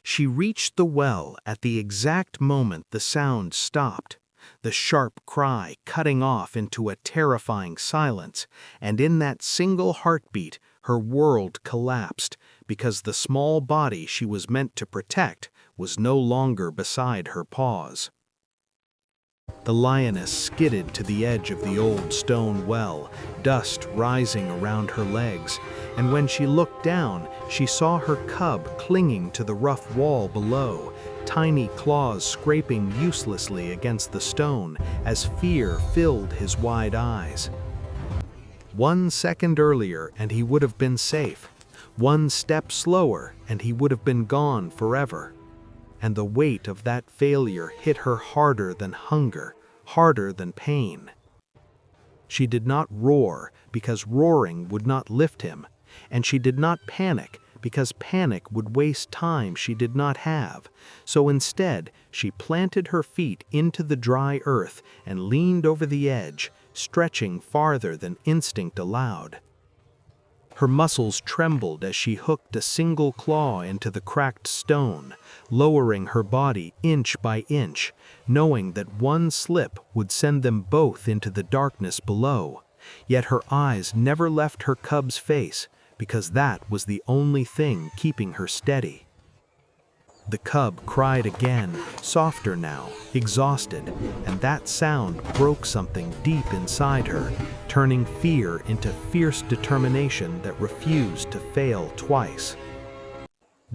She reached the well at the exact moment the sound stopped, the sharp cry cutting off into a terrifying silence, and in that single heartbeat her world collapsed because the small body she was meant to protect was no longer beside her paws. The lioness skidded to the edge of the old stone well, dust rising around her legs, and when she looked down, she saw her cub clinging to the rough wall below, tiny claws scraping uselessly against the stone as fear filled his wide eyes. 1 second earlier and he would have been safe. 1 step slower and he would have been gone forever. And the weight of that failure hit her harder than hunger, harder than pain. She did not roar because roaring would not lift him, and she did not panic because panic would waste time she did not have. So instead, she planted her feet into the dry earth and leaned over the edge, stretching farther than instinct allowed. Her muscles trembled as she hooked a single claw into the cracked stone, lowering her body inch by inch, knowing that 1 slip would send them both into the darkness below. Yet her eyes never left her cub's face, because that was the only thing keeping her steady. The cub cried again, softer now, exhausted, and that sound broke something deep inside her, turning fear into fierce determination that refused to fail twice.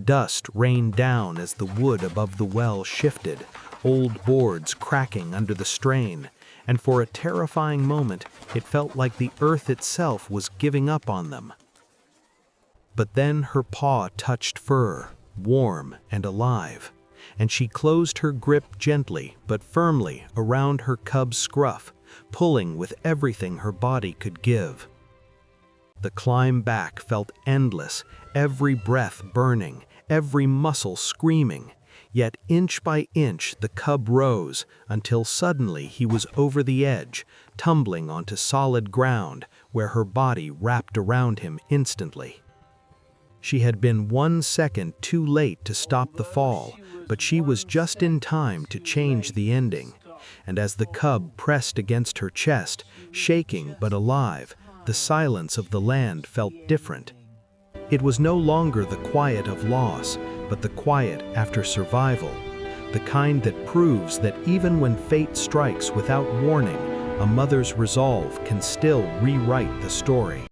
Dust rained down as the wood above the well shifted, old boards cracking under the strain, and for a terrifying moment it felt like the earth itself was giving up on them. But then her paw touched fur, warm and alive, and she closed her grip gently but firmly around her cub's scruff, pulling with everything her body could give. The climb back felt endless, every breath burning, every muscle screaming, yet inch by inch the cub rose until suddenly he was over the edge, tumbling onto solid ground where her body wrapped around him instantly. She had been 1 second too late to stop the fall, but she was just in time to change the ending. And as the cub pressed against her chest, shaking but alive, the silence of the land felt different. It was no longer the quiet of loss, but the quiet after survival, the kind that proves that even when fate strikes without warning, a mother's resolve can still rewrite the story.